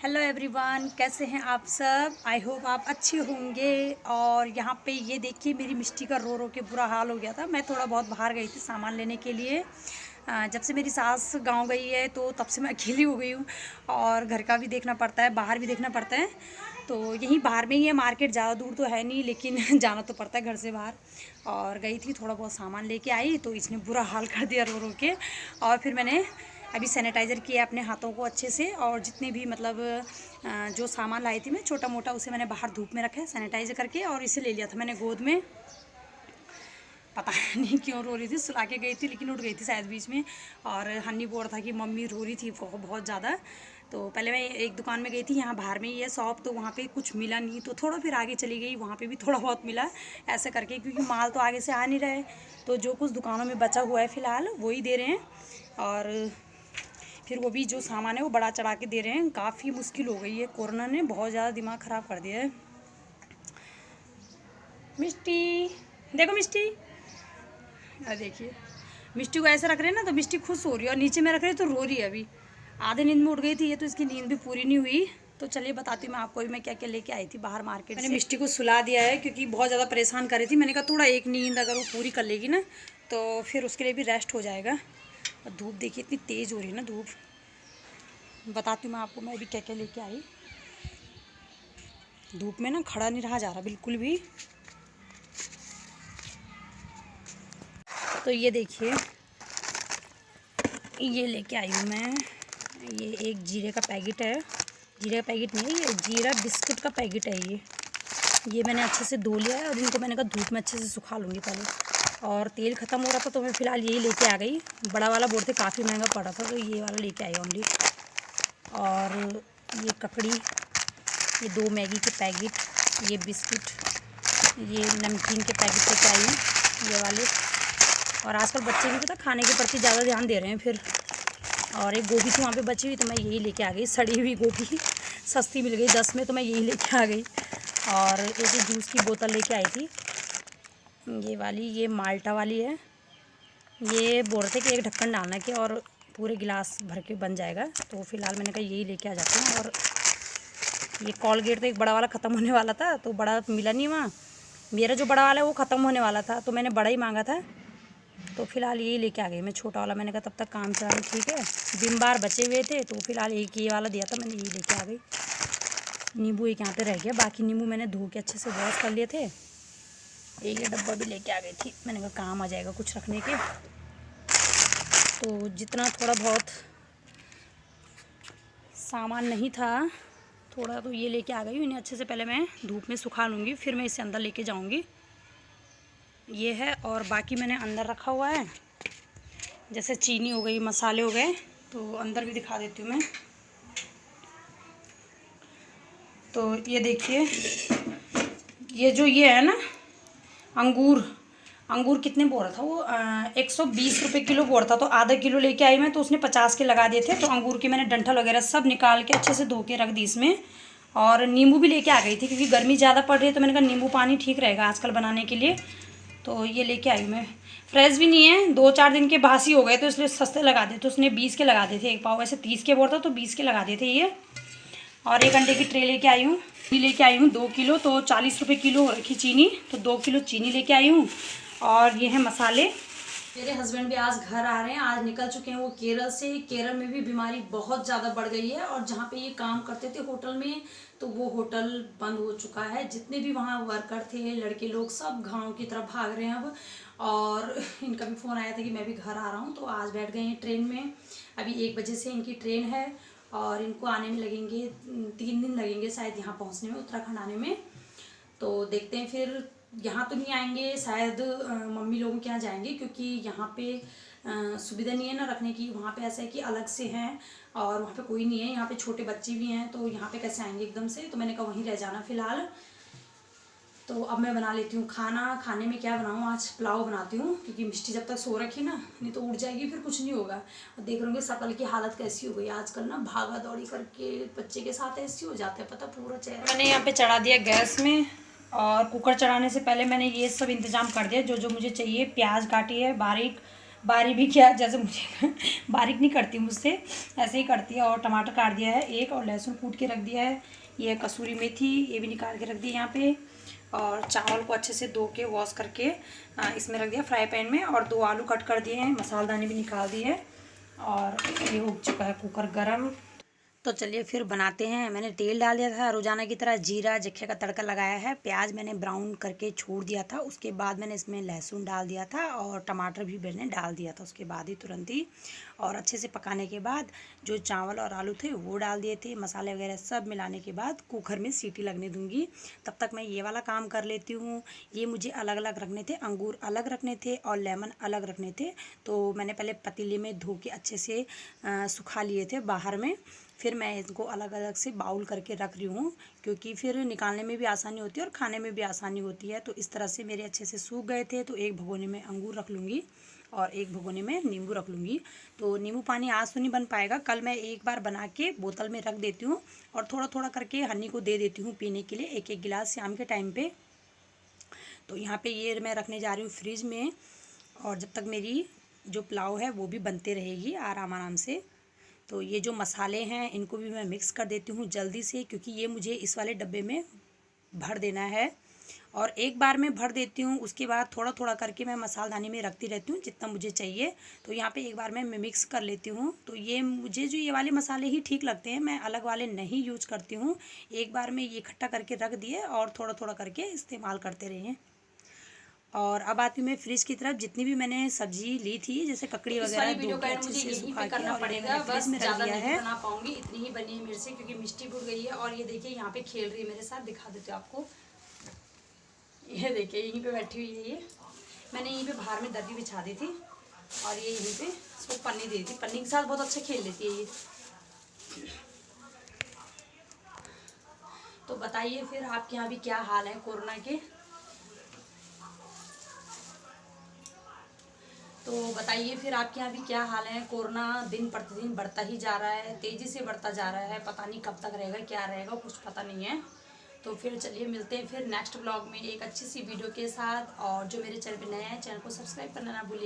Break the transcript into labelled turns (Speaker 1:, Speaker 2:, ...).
Speaker 1: Hello everyone, कैसे हैं आप सब। आई होप आप अच्छे होंगे। और यहाँ पे ये देखिए, मेरी मिष्टी का रो रो के बुरा हाल हो गया था। मैं थोड़ा बहुत बाहर गई थी सामान लेने के लिए। जब से मेरी सास गांव गई है तो तब से मैं अकेली हो गई हूँ और घर का भी देखना पड़ता है, बाहर भी देखना पड़ता है। तो यहीं बाहर में ही है मार्केट, ज़्यादा दूर तो है नहीं, लेकिन जाना तो पड़ता है घर से बाहर। और गई थी, थोड़ा बहुत सामान लेके आई तो इसने बुरा हाल कर दिया रो रो के। और फिर मैंने अभी सैनिटाइज़र किया अपने हाथों को अच्छे से, और जितने भी मतलब जो सामान लाई थी मैं छोटा मोटा, उसे मैंने बाहर धूप में रखा है सैनिटाइज़र करके। और इसे ले लिया था मैंने गोद में। पता नहीं क्यों रो रही थी, सुला के गई थी लेकिन उठ गई थी शायद बीच में। और हन्नी बोल रहा था कि मम्मी रो रही थी बहुत ज़्यादा। तो पहले मैं एक दुकान में गई थी, यहाँ बाहर में ही है शॉप, तो वहाँ पे कुछ मिला नहीं, तो थोड़ा फिर आगे चली गई, वहाँ पे भी थोड़ा बहुत मिला ऐसे करके, क्योंकि माल तो आगे से आ नहीं रहा है। तो जो कुछ दुकानों में बचा हुआ है फ़िलहाल वही दे रहे हैं। और फिर वो भी जो सामान है वो बढ़ा चढ़ा के दे रहे हैं। काफ़ी मुश्किल हो गई है, कोरोना ने बहुत ज़्यादा दिमाग ख़राब कर दिया है। मिष्टी, देखो मिष्टी, अरे देखिए, मिष्टी को ऐसे रख रहे हैं ना तो मिष्टी खुश हो रही है, और नीचे में रख रहे हैं तो रो रही है। अभी आधे नींद में उठ गई थी ये, तो इसकी नींद भी पूरी नहीं हुई। तो चलिए बताती हूँ मैं आपको, मैं क्या क्या लेके आई थी बाहर मार्केट से। मैंने मिष्टी को सुला दिया है क्योंकि बहुत ज़्यादा परेशान कर रही थी। मैंने कहा थोड़ा एक नींद अगर वो पूरी कर लेगी ना तो फिर उसके लिए भी रेस्ट हो जाएगा। और धूप देखिए इतनी तेज़ हो रही है ना धूप। बताती हूँ मैं आपको, मैं अभी क्या क्या लेके आई। धूप में ना खड़ा नहीं रहा जा रहा बिल्कुल भी। तो ये देखिए, ये लेके आई हूँ मैं। ये एक जीरे का पैकेट है, जीरे का पैकेट नहीं है, ये जीरा बिस्कुट का पैकेट है। ये मैंने अच्छे से धो लिया है और इनको मैंने कहा धूप में अच्छे से सुखा लूँगी पहले। और तेल ख़त्म हो रहा था तो मैं फ़िलहाल यही लेके आ गई। बड़ा वाला बोर्ड थे, काफ़ी महंगा पड़ा था, तो ये वाला लेके आई ओनली। और ये ककड़ी, ये 2 मैगी के पैकेट, ये बिस्कुट, ये नमकीन के पैकेट लेके आई हूँ ये वाले। और आजकल बच्चे भी पता खाने के प्रति ज़्यादा ध्यान दे रहे हैं फिर। और एक गोभी थी वहाँ पे बची हुई, तो मैं यही लेके आ गई। सड़ी हुई गोभी सस्ती मिल गई 10 में, तो मैं यही लेके आ गई। और एक जूस की बोतल लेके आई थी, ये वाली, ये माल्टा वाली है। ये बोल रहे थे कि एक ढक्कन डालना के और पूरे गिलास भर के बन जाएगा, तो फ़िलहाल मैंने कहा यही लेके आ जाते हैं। और ये कॉलगेट तो एक बड़ा वाला ख़त्म होने वाला था, तो बड़ा मिला नहीं वहाँ। मेरा जो बड़ा वाला है वो ख़त्म होने वाला था, तो मैंने बड़ा ही मांगा था, तो फ़िलहाल यही लेके आ गई मैं छोटा वाला। मैंने कहा तब तक काम चला, ठीक है। विम बार बचे हुए थे तो फ़िलहाल एक ये वाला दिया था, मैंने यही लेके आ गई। नींबू एक यहाँ पे रह गया, बाकी नींबू मैंने धो के अच्छे से वॉश कर लिए थे। एक ये डब्बा भी लेके आ गई थी, मैंने कहा काम आ जाएगा कुछ रखने के। तो जितना थोड़ा बहुत सामान नहीं था, थोड़ा तो ये लेके आ गई। इन्हें अच्छे से पहले मैं धूप में सुखा लूँगी, फिर मैं इसे अंदर लेके जाऊँगी। ये है, और बाकी मैंने अंदर रखा हुआ है, जैसे चीनी हो गई, मसाले हो गए, तो अंदर भी दिखा देती हूँ मैं। तो ये देखिए, ये जो ये है ना अंगूर, अंगूर कितने बोल रहा था वो, 120 रुपये किलो बोल रहा था, तो आधा किलो लेके आई मैं, तो उसने 50 के लगा दिए थे। तो अंगूर की मैंने डंठल वगैरह सब निकाल के अच्छे से धो के रख दी इसमें। और नींबू भी लेके आ गई थी क्योंकि गर्मी ज़्यादा पड़ रही है, तो मैंने कहा नींबू पानी ठीक रहेगा आजकल बनाने के लिए, तो ये लेके आई मैं। फ्रेश भी नहीं है, 2-4 दिन के बासी हो गए, तो इसलिए सस्ते लगा दिए। तो उसने 20 के लगा दिए थे एक पाव, वैसे 30 के बोल था तो 20 के लगा दिए थे ये। और एक अंडे की ट्रे लेके आई हूँ, लेके आई हूँ 2 किलो, तो 40 रुपये किलो हो रखी चीनी, तो 2 किलो चीनी लेके आई हूँ। और ये है मसाले। मेरे हस्बैंड भी आज घर आ रहे हैं, आज निकल चुके हैं वो केरल से। केरल में भी बीमारी बहुत ज़्यादा बढ़ गई है, और जहाँ पे ये काम करते थे होटल में, तो वो होटल बंद हो चुका है। जितने भी वहाँ वर्कर थे, लड़के लोग, सब गाँव की तरफ भाग रहे हैं अब। और इनका भी फ़ोन आया था कि मैं भी घर आ रहा हूँ, तो आज बैठ गए हैं ट्रेन में। अभी 1 बजे से इनकी ट्रेन है, और इनको आने में लगेंगे 3 दिन लगेंगे शायद यहाँ पहुँचने में, उत्तराखंड आने में। तो देखते हैं, फिर यहाँ तो नहीं आएंगे शायद, मम्मी लोगों के यहाँ जाएंगे, क्योंकि यहाँ पे सुविधा नहीं है ना रखने की। वहाँ पे ऐसा है कि अलग से हैं, और वहाँ पे कोई नहीं है। यहाँ पे छोटे बच्चे भी हैं, तो यहाँ पे कैसे आएंगे एकदम से, तो मैंने कहा वहीं रह जाना फ़िलहाल। तो अब मैं बना लेती हूँ खाना। खाने में क्या बनाऊँ, आज पुलाव बनाती हूँ, क्योंकि मिष्टी जब तक सो रखी ना, नहीं तो उठ जाएगी फिर कुछ नहीं होगा। और देख रहे होंगे शकल की हालत कैसी हो गई आजकल ना, भागा दौड़ी करके बच्चे के साथ ऐसी हो जाता है, पता पूरा चेहरा। मैंने यहाँ पे चढ़ा दिया गैस में, और कुकर चढ़ाने से पहले मैंने ये सब इंतज़ाम कर दिया जो जो मुझे चाहिए। प्याज काटी है बारीक, बारीक भी किया, जैसे मुझे बारीक नहीं करती मुझसे, ऐसे ही करती है। और टमाटर काट दिया है एक, और लहसुन कूट के रख दिया है। ये कसूरी मेथी ये भी निकाल के रख दी यहाँ पे। और चावल को अच्छे से धो के वॉश करके इसमें रख दिया फ्राई पैन में। और 2 आलू कट कर दिए हैं, मसालदानी भी निकाल दी है। और ये हो चुका है कुकर गरम। तो चलिए फिर बनाते हैं। मैंने तेल डाल दिया था रोज़ाना की तरह, जीरा जखे का तड़का लगाया है। प्याज मैंने ब्राउन करके छोड़ दिया था, उसके बाद मैंने इसमें लहसुन डाल दिया था और टमाटर भी मैंने डाल दिया था उसके बाद ही तुरंत ही। और अच्छे से पकाने के बाद जो चावल और आलू थे वो डाल दिए थे, मसाले वगैरह सब मिलाने के बाद कुकर में सीटी लगने दूँगी। तब तक मैं ये वाला काम कर लेती हूँ। ये मुझे अलग अलग रखने थे, अंगूर अलग रखने थे और लेमन अलग रखने थे। तो मैंने पहले पतीले में धो के अच्छे से सुखा लिए थे बाहर में। फिर मैं इनको अलग अलग से बाउल करके रख रही हूँ, क्योंकि फिर निकालने में भी आसानी होती है और खाने में भी आसानी होती है। तो इस तरह से मेरे अच्छे से सूख गए थे। तो एक भगोने में अंगूर रख लूँगी और एक भगोने में नींबू रख लूँगी। तो नींबू पानी आज तो नहीं बन पाएगा, कल मैं एक बार बना के बोतल में रख देती हूँ और थोड़ा थोड़ा करके हनी को दे देती हूँ पीने के लिए, एक एक गिलास शाम के टाइम पे। तो यहाँ पे ये मैं रखने जा रही हूँ फ्रिज में, और जब तक मेरी जो पुलाव है वो भी बनते रहेगी आराम आराम से। तो ये जो मसाले हैं इनको भी मैं मिक्स कर देती हूँ जल्दी से, क्योंकि ये मुझे इस वाले डब्बे में भर देना है। और एक बार में भर देती हूँ, उसके बाद थोड़ा थोड़ा करके मैं मसालदानी में रखती रहती हूँ जितना मुझे चाहिए। तो यहाँ पे एक बार में मैं मिक्स कर लेती हूँ। तो ये मुझे जो ये वाले मसाले ही ठीक लगते हैं, मैं अलग वाले नहीं यूज करती हूँ। एक बार में ये इकट्ठा करके रख दिए और थोड़ा थोड़ा करके इस्तेमाल करते रहे। और अब आती हूँ मैं फ्रिज की तरफ। जितनी भी मैंने सब्जी ली थी जैसे ककड़ी वगैरह,
Speaker 2: वीडियो का मुझे यहीं पे करना पड़ेगा, बस ज़्यादा नहीं बना पाऊंगी, इतनी ही बनी है मेरे से क्योंकि मिष्टी भूल गई है। और ये देखिए यहाँ पे खेल रही है मेरे साथ, दिखा देते हो आपको। ये देखिए यहीं पे बैठी हुई है। ये मैंने यहीं पे बाहर में दर्री बिछा दी थी और ये यहीं पे इसको पन्नी दे दी थी। पन्नी के साथ बहुत अच्छा खेल लेती है ये। तो बताइए फिर आपके यहाँ भी क्या हाल है कोरोना के। तो बताइए फिर आपके यहाँ भी क्या हाल है। कोरोना दिन प्रतिदिन बढ़ता ही जा रहा है, तेज़ी से बढ़ता जा रहा है। पता नहीं कब तक रहेगा, क्या रहेगा, कुछ पता नहीं है। तो फिर चलिए मिलते हैं फिर नेक्स्ट ब्लॉग में एक अच्छी सी वीडियो के साथ। और जो मेरे चैनल पे नए हैं, चैनल को सब्सक्राइब करना ना भूलिए।